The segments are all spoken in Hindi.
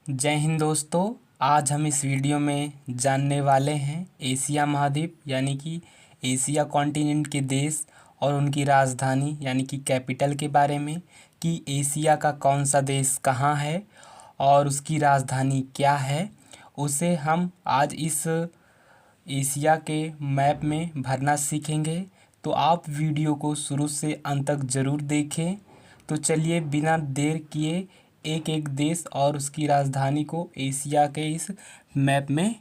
जय हिंद दोस्तों। आज हम इस वीडियो में जानने वाले हैं एशिया महाद्वीप यानी कि एशिया कॉन्टिनेंट के देश और उनकी राजधानी यानी कि कैपिटल के बारे में कि एशिया का कौन सा देश कहाँ है और उसकी राजधानी क्या है। उसे हम आज इस एशिया के मैप में भरना सीखेंगे। तो आप वीडियो को शुरू से अंत तक ज़रूर देखें। तो चलिए बिना देर किए एक एक देश और उसकी राजधानी को एशिया के इस मैप में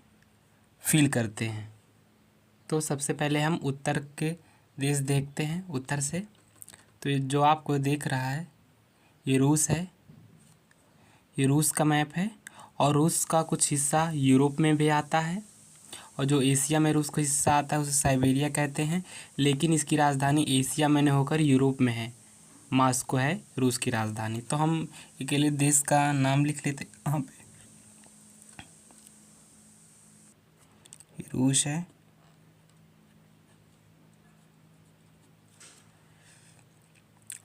फिल करते हैं। तो सबसे पहले हम उत्तर के देश देखते हैं उत्तर से। तो ये जो आपको दिख रहा है ये रूस है। ये रूस का मैप है और रूस का कुछ हिस्सा यूरोप में भी आता है और जो एशिया में रूस का हिस्सा आता है उसे साइबेरिया कहते हैं। लेकिन इसकी राजधानी एशिया में न होकर यूरोप में है। मॉस्को है रूस की राजधानी। तो हम अकेले देश का नाम लिख लेते हैं यहाँ पे। रूस है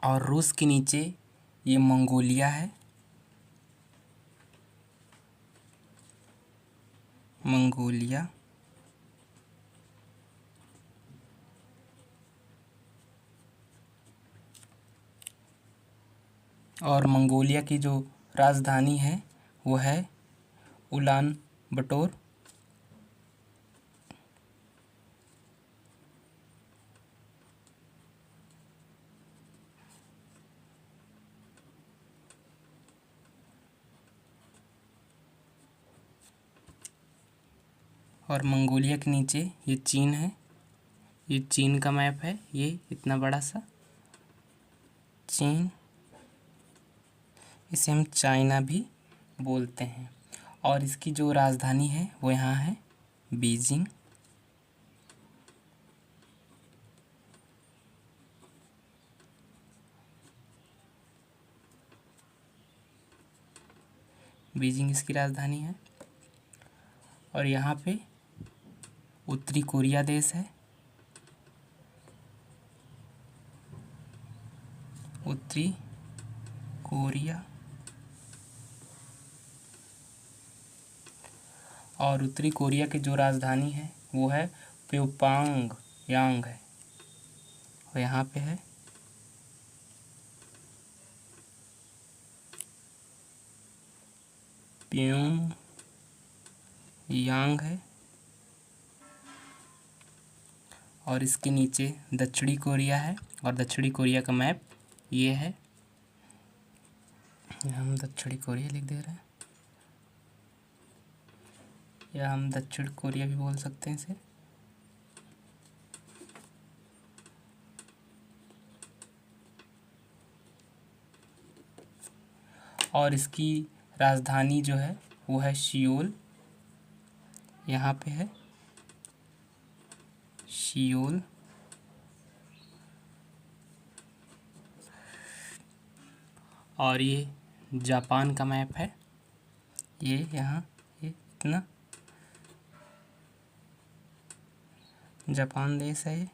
और रूस के नीचे ये मंगोलिया है। मंगोलिया और मंगोलिया की जो राजधानी है वो है उलान बटोर। और मंगोलिया के नीचे ये चीन है। ये चीन का मैप है। ये इतना बड़ा सा चीन, इसे हम चाइना भी बोलते हैं। और इसकी जो राजधानी है वो यहाँ है बीजिंग। बीजिंग इसकी राजधानी है। और यहाँ पे उत्तरी कोरिया देश है। उत्तरी कोरिया और उत्तरी कोरिया की जो राजधानी है वो है प्योंगयांग है। और यहाँ पे है प्योंगयांग है। और इसके नीचे दक्षिणी कोरिया है और दक्षिणी कोरिया का मैप ये है। हम दक्षिणी कोरिया लिख दे रहे हैं या हम दक्षिण कोरिया भी बोल सकते हैं इसे। और इसकी राजधानी जो है वो है सियोल। यहाँ पे है सियोल। और ये जापान का मैप है। ये यहाँ ये इतना जापान देश है ये।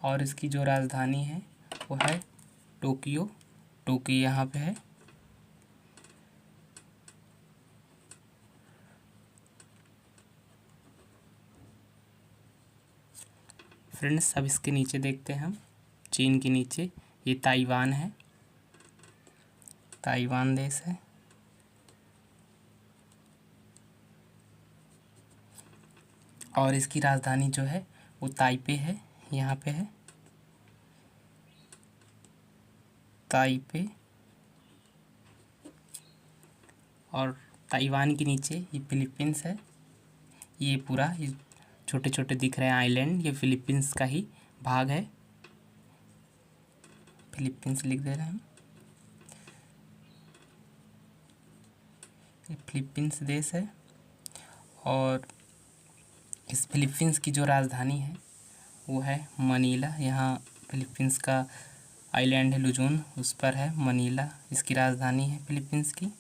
और इसकी जो राजधानी है वो है टोक्यो। टोक्यो यहाँ पे है। फ्रेंड्स अब इसके नीचे देखते हैं हम। चीन के नीचे ये ताइवान है। ताइवान देश है। और इसकी राजधानी जो है वो ताइपे है। यहाँ पे है ताइपे। और ताइवान के नीचे ये फिलीपींस है। ये पूरा ये छोटे छोटे दिख रहे हैं आइलैंड, ये फिलीपींस का ही भाग है। फिलीपींस लिख दे रहे हैं हम। ये फिलीपींस देश है। और इस फिलीपींस की जो राजधानी है वो है मनीला। यहाँ फिलीपींस का आइलैंड है लुजोन, उस पर है मनीला इसकी राजधानी है फिलीपींस की।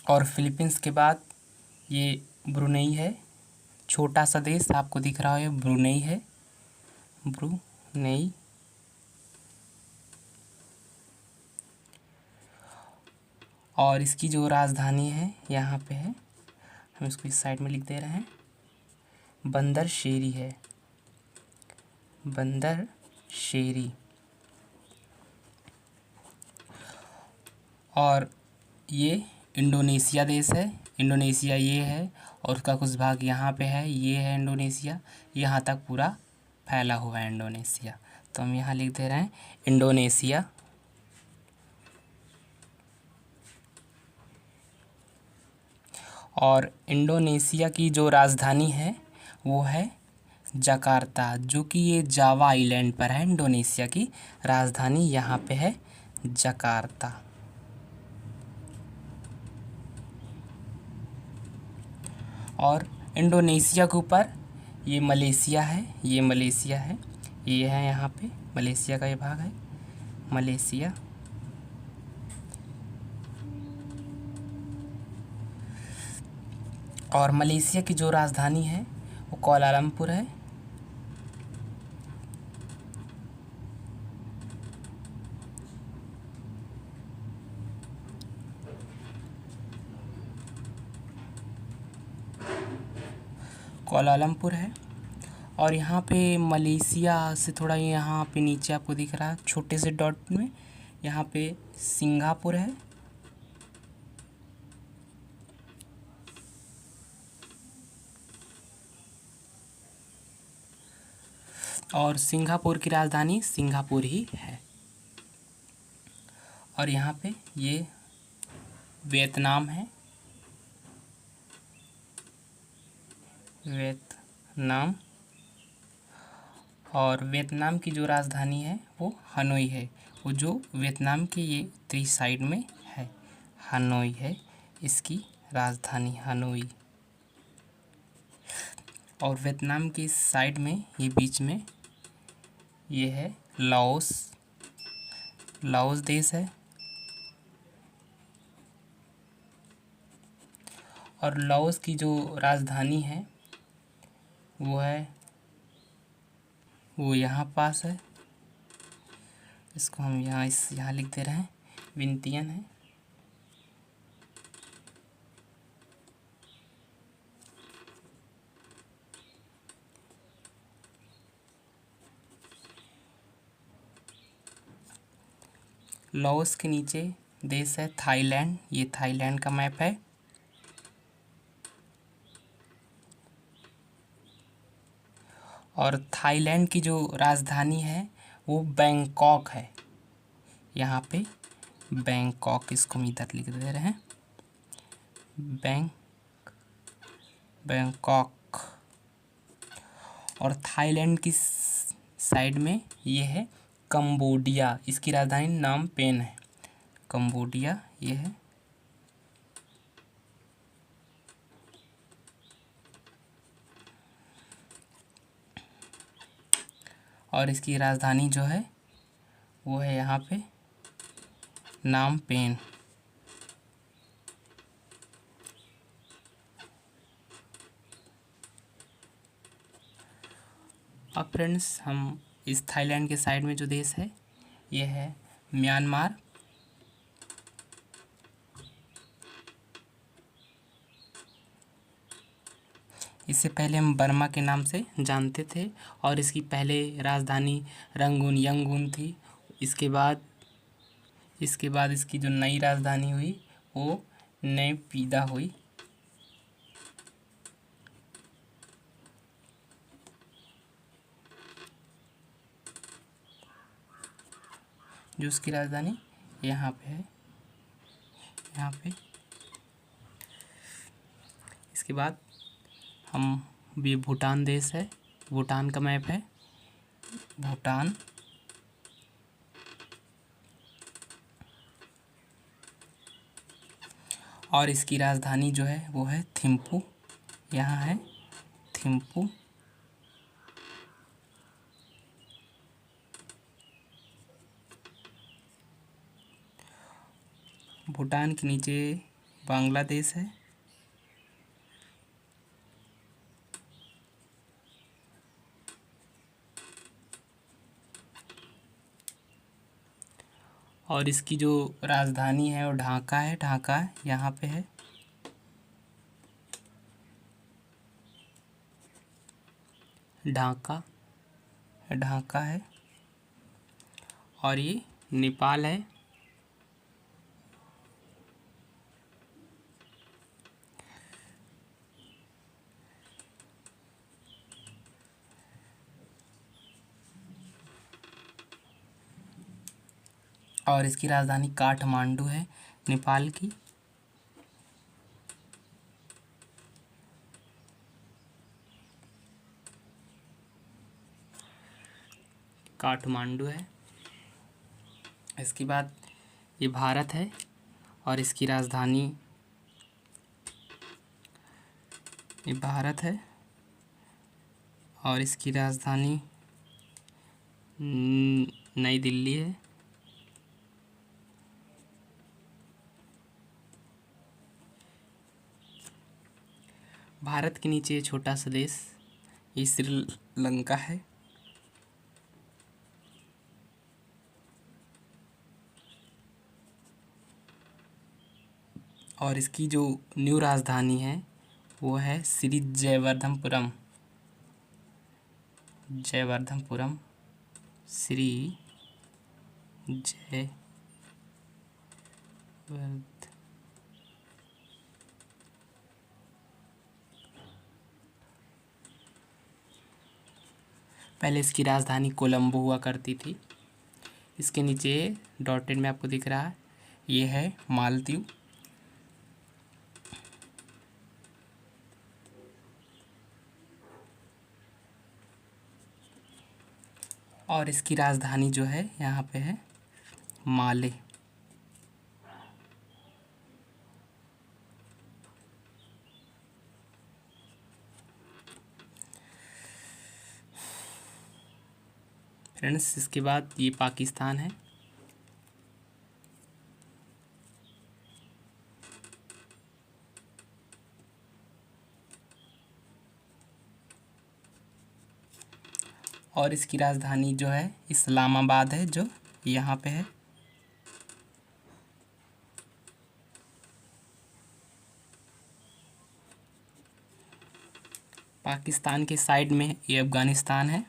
और फिलीपींस के बाद ये ब्रुनेई है। छोटा सा देश आपको दिख रहा है ब्रुनेई है। ब्रुनेई और इसकी जो राजधानी है यहाँ पे है, हम इसको इस साइड में लिख दे रहे हैं, बंदर शेरी है, बंदर शेरी। और ये इंडोनेशिया देश है, इंडोनेशिया ये है, और उसका कुछ भाग यहाँ पे है, ये है इंडोनेशिया, यहाँ तक पूरा फैला हुआ है इंडोनेशिया। तो हम यहाँ लिख दे रहे हैं इंडोनेशिया। और इंडोनेशिया की जो राजधानी है वो है जकार्ता, जो कि ये जावा आइलैंड पर है। इंडोनेशिया की राजधानी यहाँ पे है जकार्ता। और इंडोनेशिया के ऊपर ये मलेशिया है, ये मलेशिया है, ये है यहाँ पे मलेशिया का ये भाग है, मलेशिया। और मलेशिया की जो राजधानी है वो कुआलालंपुर है। कुआलालंपुर है। और यहाँ पे मलेशिया से थोड़ा यहाँ पे नीचे आपको दिख रहा है छोटे से डॉट में, यहाँ पे सिंगापुर है। और सिंगापुर की राजधानी सिंगापुर ही है। और यहाँ पे ये वियतनाम है, वियतनाम। और वियतनाम की जो राजधानी है वो हनोई है, वो जो वियतनाम के ये उत्तरी साइड में है, हनोई है इसकी राजधानी, हनोई। और वियतनाम की साइड में ये बीच में ये है लाओस, लाओस देश है। और लाओस की जो राजधानी है वो यहाँ पास है, इसको हम यहाँ लिख दे रहे हैं, विंतियन है। लाओस के नीचे देश है थाईलैंड, ये थाईलैंड का मैप है। और थाईलैंड की जो राजधानी है वो बैंकॉक है, यहाँ पे बैंकॉक, इसको हम इधर लिख दे रहे हैं, बैंकॉक। और थाईलैंड की साइड में ये है कंबोडिया, इसकी राजधानी नाम पेन है, कंबोडिया ये है। और इसकी राजधानी जो है वो है यहाँ पे नाम पेन। अब फ्रेंड्स हम इस थाईलैंड के साइड में जो देश है ये है म्यांमार। इससे पहले हम बर्मा के नाम से जानते थे, और इसकी पहले राजधानी रंगून यंगून थी। इसके बाद इसकी जो नई राजधानी हुई वो नेपीदा हुई। जो उसकी राजधानी यहाँ पे है, यहाँ पे। इसके बाद ये भूटान देश है, भूटान का मैप है, भूटान। और इसकी राजधानी जो है वो है थिम्पू, यहाँ है थिम्पू। भूटान के नीचे बांग्लादेश है। और इसकी जो राजधानी है वो ढाका है। ढाका यहाँ पे है। ढाका ढाका है। और ये नेपाल है। और इसकी राजधानी काठमांडू है नेपाल की। काठमांडू है। इसके बाद ये भारत है और इसकी राजधानी, ये भारत है और इसकी राजधानी नई दिल्ली है। भारत के नीचे ये छोटा सा देश ये श्रीलंका है। और इसकी जो न्यू राजधानी है वो है श्री जयवर्धनपुरम। जयवर्धनपुरम, श्री जयवर्ध पहले इसकी राजधानी कोलंबो हुआ करती थी। इसके नीचे डॉटेड में आपको दिख रहा है ये है मालदीव। और इसकी राजधानी जो है यहाँ पे है माले। फ्रेंड्स इसके बाद ये पाकिस्तान है। और इसकी राजधानी जो है इस्लामाबाद है जो यहाँ पे है। पाकिस्तान के साइड में ये अफ़गानिस्तान है।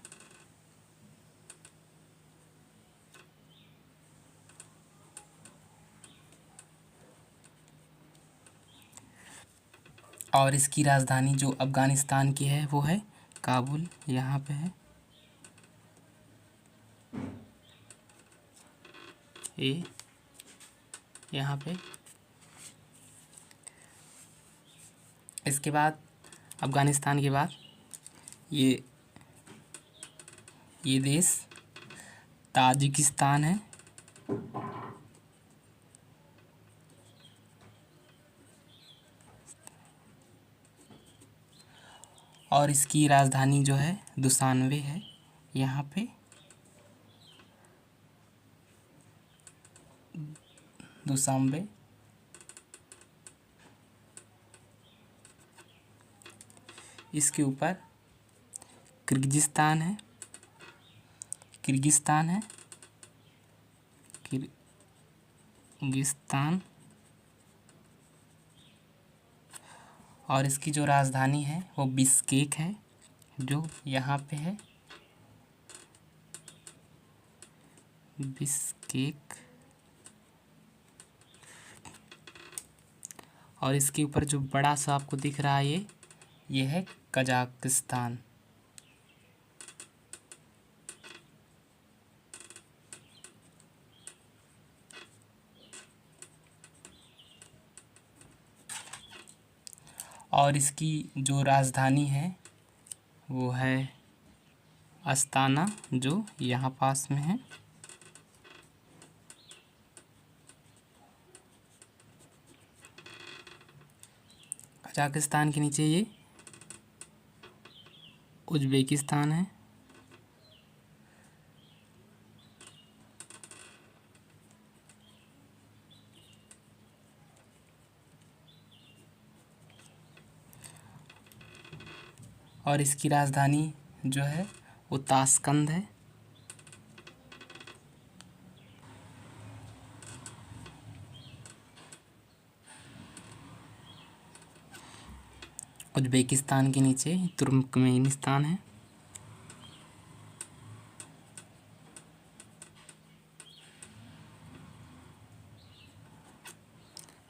और इसकी राजधानी जो अफ़गानिस्तान की है वो है काबुल, यहाँ पे है। ये यहाँ पे। इसके बाद अफ़गानिस्तान के बाद ये देश ताजिकिस्तान है। और इसकी राजधानी जो है दुशान्बे है यहाँ पे। दुशान्बे। इसके ऊपर किर्गिस्तान है। किर्गिस्तान। और इसकी जो राजधानी है वो बिश्केक है जो यहाँ पे है। बिश्केक। और इसके ऊपर जो बड़ा सा आपको दिख रहा है ये है कजाकिस्तान। और इसकी जो राजधानी है वो है अस्ताना जो यहाँ पास में है। कजाकिस्तान के नीचे ये उज़्बेकिस्तान है। और इसकी राजधानी जो है वो ताशकंद है। उज़्बेकिस्तान के नीचे तुर्कमेनिस्तान है।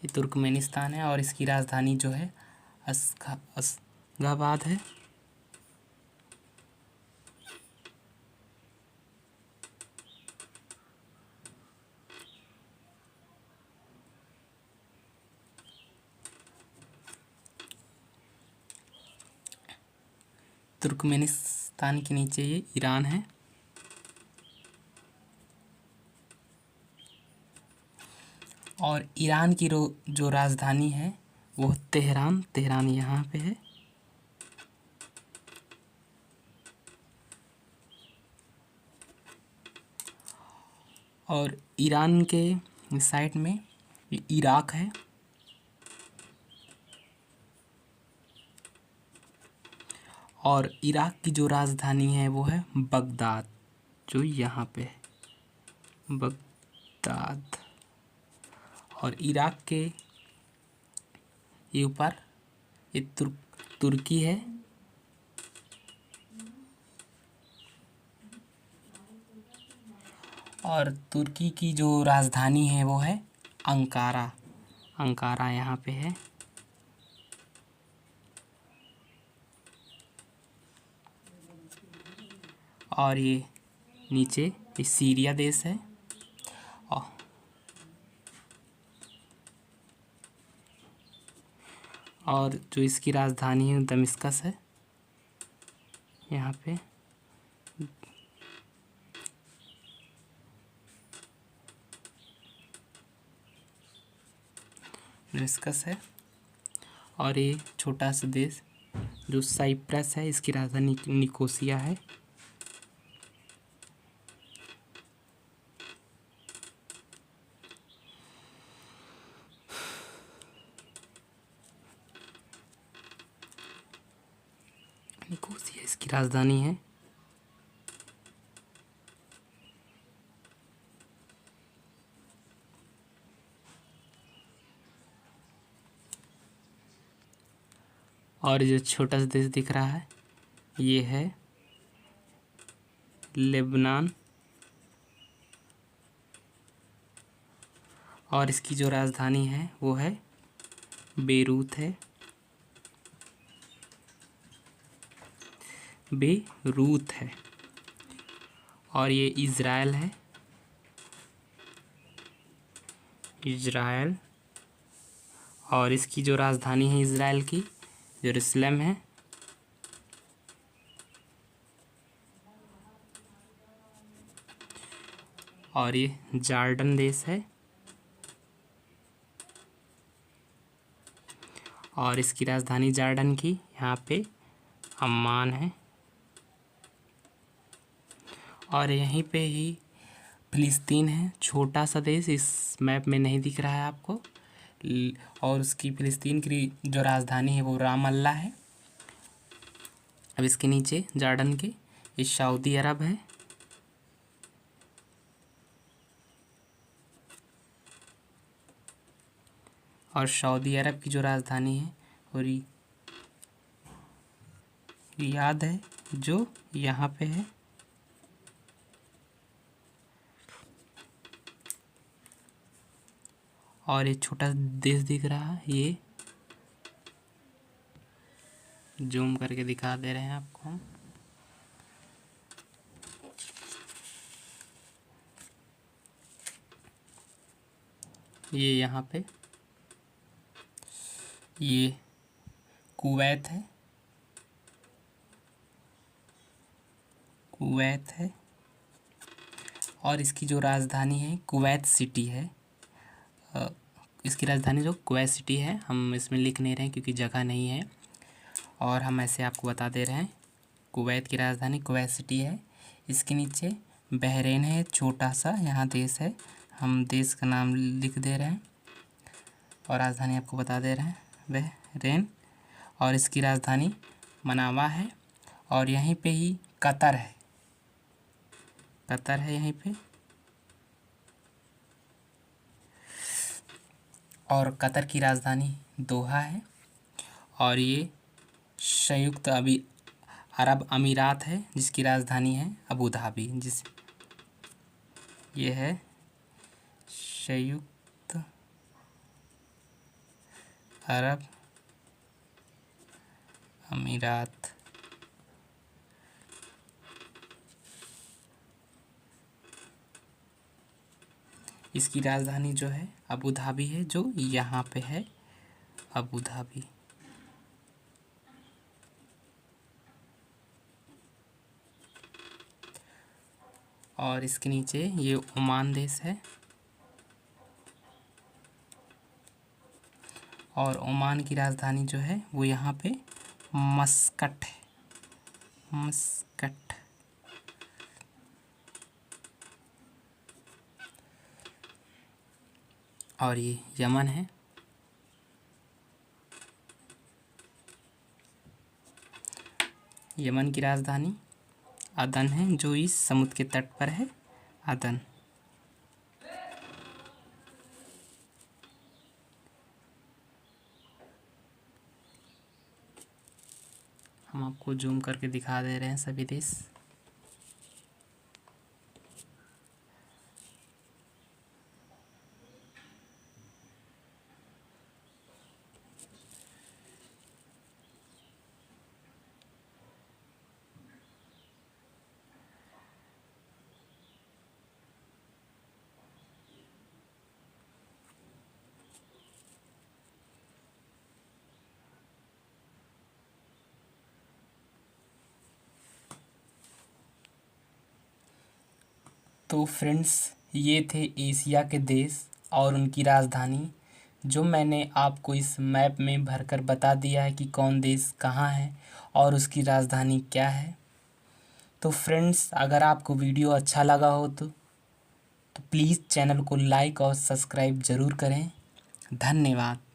ये तुर्कमेनिस्तान है और इसकी राजधानी जो है अशगाबाद है। तुर्कमेनिस्तान के नीचे ये ईरान है। और ईरान की जो राजधानी है वो तेहरान यहाँ पे है। और ईरान के साइड में इराक है। और इराक की जो राजधानी है वो है बगदाद, जो यहाँ पे है, बगदाद। और इराक के ये ऊपर ये तुर्की है। और तुर्की की जो राजधानी है वो है अंकारा यहाँ पे है। और ये नीचे ये सीरिया देश है। और जो इसकी राजधानी है दमिश्कस है यहाँ पे। दमिश्कस है। और ये छोटा सा देश जो साइप्रस है, इसकी राजधानी निकोसिया है। निकोसिया इसकी राजधानी है। और जो छोटा सा देश दिख रहा है ये है लेबनान। और इसकी जो राजधानी है वो है बेरूत है। बेरूत है। और ये इज़राइल है। इज़राइल। और इसकी जो राजधानी है इज़राइल की यरूशलेम है। और ये जॉर्डन देश है। और इसकी राजधानी जॉर्डन की यहाँ पे अम्मान है। और यहीं पे ही फ़िलिस्तीन है, छोटा सा देश, इस मैप में नहीं दिख रहा है आपको। और उसकी फ़िलिस्तीन की जो राजधानी है वो रामल्ला है। अब इसके नीचे जॉर्डन के ये सऊदी अरब है। और सऊदी अरब की जो राजधानी है वो रियाद है, जो यहाँ पे है। और ये छोटा देश दिख रहा है, ये जूम करके दिखा दे रहे हैं आपको हम। ये यहाँ पे ये कुवैत है। कुवैत है। और इसकी जो राजधानी है कुवैत सिटी है। इसकी राजधानी जो कुवैत सिटी है, हम इसमें लिख नहीं रहे हैं क्योंकि जगह नहीं है, और हम ऐसे आपको बता दे रहे हैं। कुवैत की राजधानी कुवैत सिटी है। इसके नीचे बहरीन है, छोटा सा यहाँ देश है, हम देश का नाम लिख दे रहे हैं और राजधानी आपको बता दे रहे हैं बहरीन। और इसकी राजधानी मनामा है। और यहीं पे ही कतर है। कतर है यहीं पे। और कतर की राजधानी दोहा है। और ये संयुक्त अरब अमीरात है, जिसकी राजधानी है अबू धाबी। ये है संयुक्त अरब अमीरात। इसकी राजधानी जो है अबू धाबी है, जो यहाँ पे है अबू धाबी। और इसके नीचे ये ओमान देश है, और ओमान की राजधानी जो है वो यहाँ पे मस्कट है, मस्कट। और ये यमन है, यमन की राजधानी अदन है, जो इस समुद्र के तट पर है, अदन। हम आपको जूम करके दिखा दे रहे हैं सभी देश। तो फ्रेंड्स, ये थे एशिया के देश और उनकी राजधानी, जो मैंने आपको इस मैप में भरकर बता दिया है कि कौन देश कहाँ है और उसकी राजधानी क्या है। तो फ्रेंड्स, अगर आपको वीडियो अच्छा लगा हो तो प्लीज़ चैनल को लाइक और सब्सक्राइब ज़रूर करें। धन्यवाद।